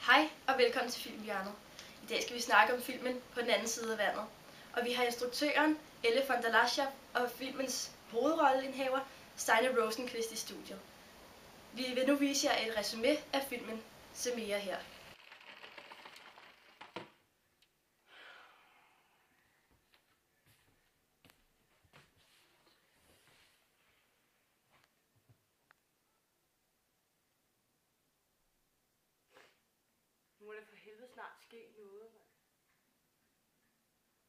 Hej og velkommen til Filmhjørnet. I dag skal vi snakke om filmen På den anden side af vandet. Og vi har instruktøren Elle von der Lascher og filmens hovedrolleindhaver Steinar Rosenqvist i studiet. Vi vil nu vise jer et resumé af filmen. Se mere her. Nu må det for helvede snart ske noget, mand.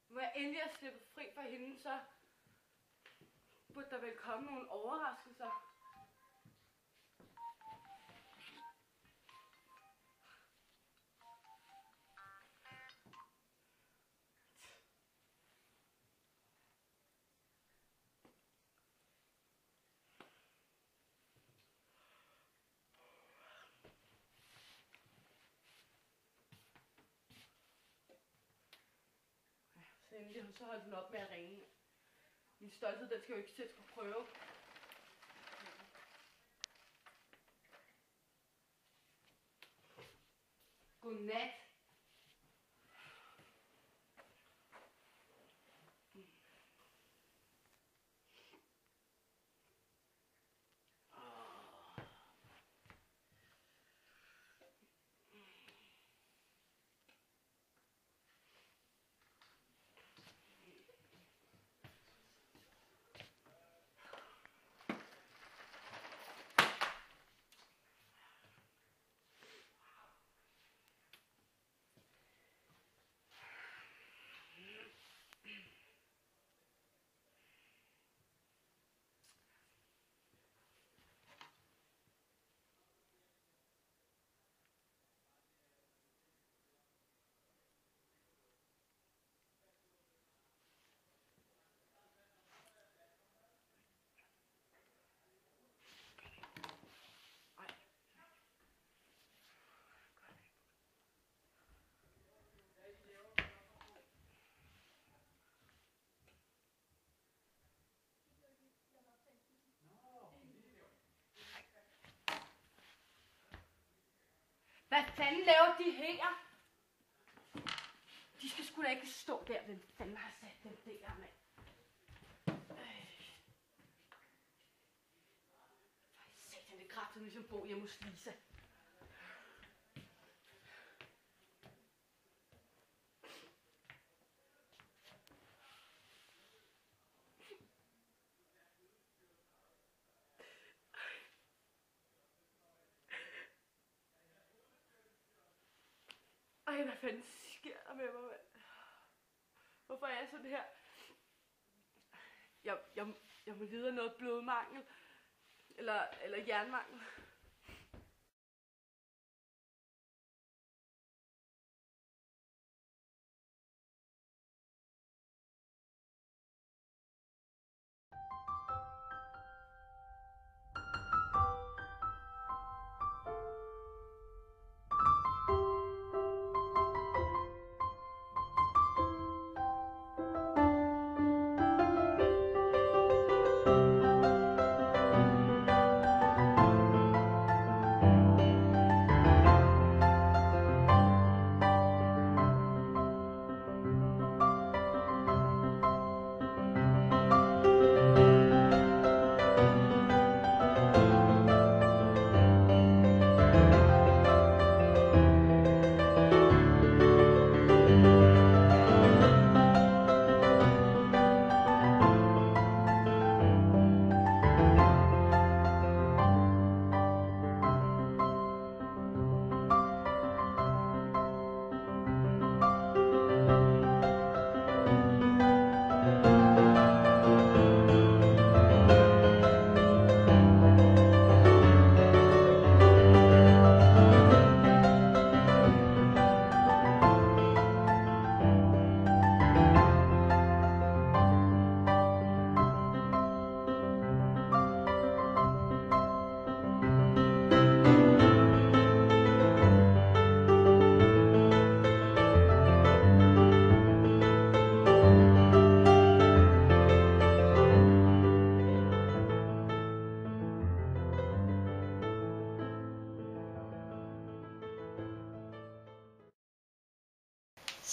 Må jeg endelig have slippet fri fra hende, så burde der vel komme nogle overraskelser. Så endelig så holdt hun op med at ringe. Min stolthed, den skal jo ikke sættes på prøve. Godnat. Hvad fanden laver de her? De skal sgu da ikke stå der. Hvem fanden har sat dem der, mand? Satan, det kræfter ligesom bo hjemme hos Lisa. Ej, hvad fanden sker der med mig, mand? Hvorfor er jeg sådan her? Jeg må lide af noget blodmangel. Eller jernmangel.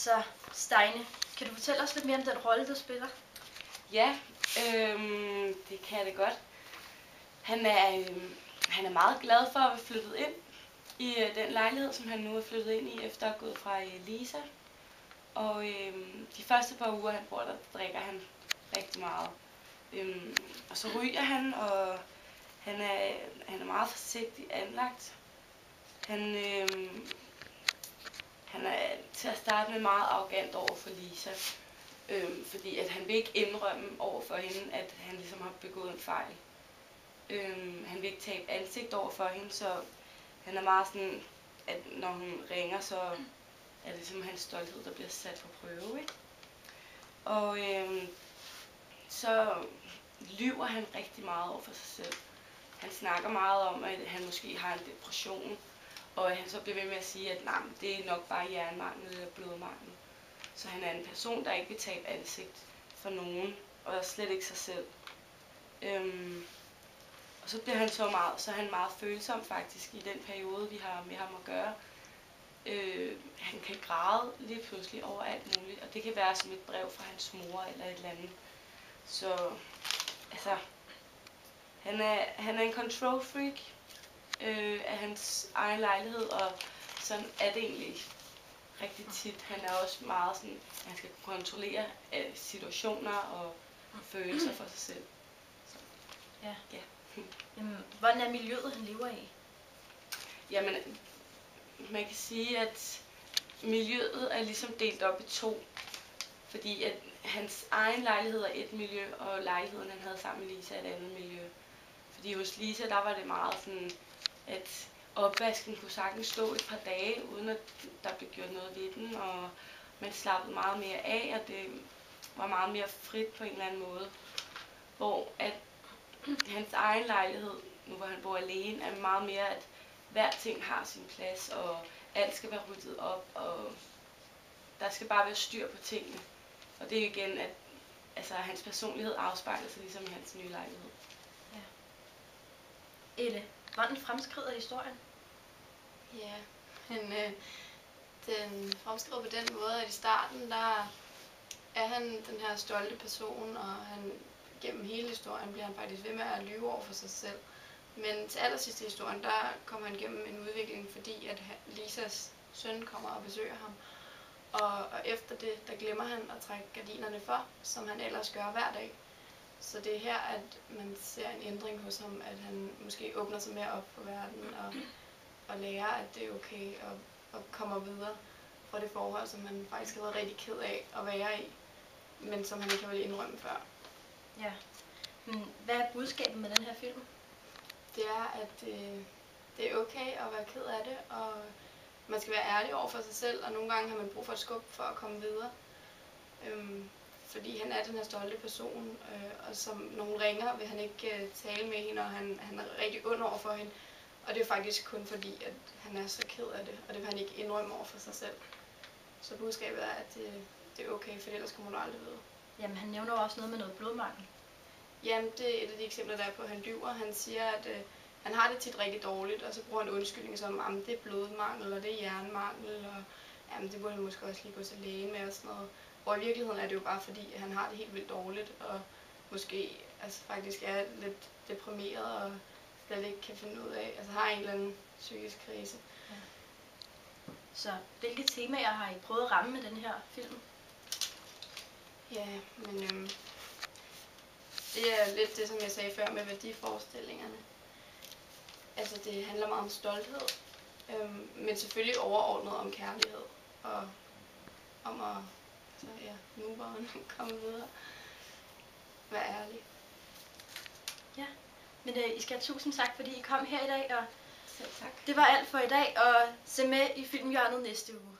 Så Steine, kan du fortælle os lidt mere om den rolle, du spiller? Ja, det kan jeg da godt. Han er meget glad for at være flyttet ind i den lejlighed, som han nu er flyttet ind i, efter at have gået fra Lisa. Og de første par uger, han bor der, drikker han rigtig meget. Og så ryger han, og han er meget forsigtigt anlagt. Han er til at starte med meget arrogant over for Lisa. Fordi at han vil ikke indrømme over for hende, at han ligesom har begået en fejl. Han vil ikke tabe ansigt over for hende, så han er meget sådan, at når hun ringer, så er det ligesom hans stolthed, der bliver sat på prøve, ikke? Og så lyver han rigtig meget over for sig selv. Han snakker meget om, at han måske har en depression, og han så bliver ved med at sige, at nej, det er nok bare jernmangel eller blodmangel. Så han er en person, der ikke vil tabe ansigt for nogen, og slet ikke sig selv. Og så bliver han så er han meget følsom faktisk i den periode, vi har med ham at gøre. Han kan græde lige pludselig over alt muligt, og det kan være som et brev fra hans mor eller et eller andet. Så altså, han er en control freak af hans egen lejlighed, og sådan er det egentlig rigtig tit. Han er også meget sådan, at han skal kontrollere situationer og følelser for sig selv. Så, ja. Ja. Hvordan er miljøet, han lever i? Jamen, man kan sige, at miljøet er ligesom delt op i to. Fordi at hans egen lejlighed er et miljø, og lejligheden, han havde sammen med Lisa, er et andet miljø. Fordi hos Lisa, der var det meget sådan, at opvasken kunne sagtens stå et par dage, uden at der blev gjort noget ved den, og man slappede meget mere af, og det var meget mere frit på en eller anden måde. Hvor at hans egen lejlighed, nu hvor han bor alene, er meget mere, at hver ting har sin plads, og alt skal være ryddet op, og der skal bare være styr på tingene. Og det er igen, at altså, hans personlighed afspejler sig ligesom i hans nye lejlighed. Ja. Elle, hvordan fremskrider historien? Ja, men den fremskrider på den måde, at i starten, der er han den her stolte person, og han gennem hele historien bliver han faktisk ved med at lyve over for sig selv. Men til allersidst i historien, der kommer han gennem en udvikling, fordi at Lisas søn kommer og besøger ham. Og efter det, der glemmer han at trække gardinerne for, som han ellers gør hver dag. Så det er her, at man ser en ændring hos ham, at han måske åbner sig mere op for verden og lærer, at det er okay og kommer videre fra det forhold, som han faktisk har været rigtig ked af at være i, men som han ikke har ville indrømme før. Ja. Men hvad er budskabet med den her film? Det er, at det er okay at være ked af det, og man skal være ærlig over for sig selv, og nogle gange har man brug for et skub for at komme videre. Fordi han er den her stolte person, og som nogen ringer, vil han ikke tale med hende, og han er rigtig ond over for hende. Og det er faktisk kun fordi, at han er så ked af det, og det vil han ikke indrømme over for sig selv. Så budskabet er, at det er okay, for ellers kommer du aldrig videre. Jamen, han nævner også noget med noget blodmangel. Jamen, det er et af de eksempler, der er på, at han lyver. Han siger, at han har det tit rigtig dårligt, og så bruger han undskyldninger som, at det er blodmangel, og det er jernmangel, og jamen, det burde han måske også lige gå til læge med og sådan noget. Hvor i virkeligheden er det jo bare fordi, at han har det helt vildt dårligt, og måske altså, faktisk er lidt deprimeret, og slet ikke kan finde ud af, altså har en eller anden psykisk krise. Ja. Så hvilke temaer har I prøvet at ramme med den her film? Ja, men det er lidt det, som jeg sagde før med værdiforestillingerne. Altså det handler meget om stolthed, men selvfølgelig overordnet om kærlighed, og om at nu bare komme videre. Vær ærlig. Ja, men I skal have tusind tak, fordi I kom her i dag, og Selv tak. det var alt for i dag, og se med i Filmhjørnet næste uge.